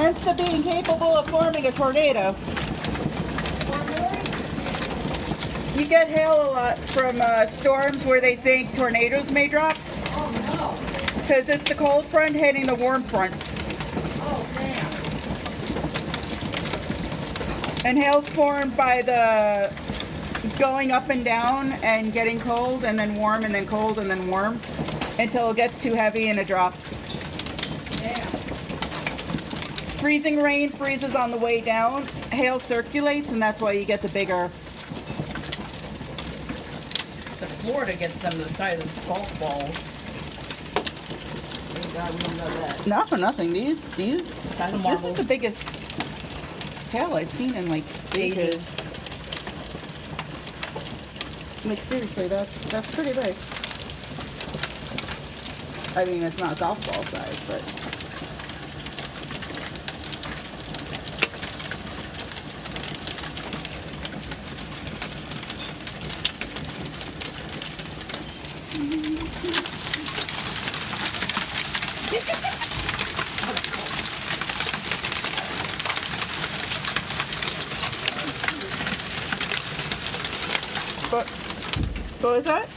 Hence the being capable of forming a tornado. You get hail a lot from storms where they think tornadoes may drop. Oh no. Because it's the cold front hitting the warm front. Oh man. And hail's formed by the going up and down and getting cold and then warm and then cold and then warm until it gets too heavy and it drops. Yeah. Freezing rain freezes on the way down. Hail circulates, and that's why you get the bigger. But Florida gets them the size of golf balls. Thank God we don't know that. Not for nothing. These. Size of This marbles. is the biggest hail I've seen in like ages. Ages. Like seriously, that's pretty big. I mean, it's not golf ball size, but. What was that?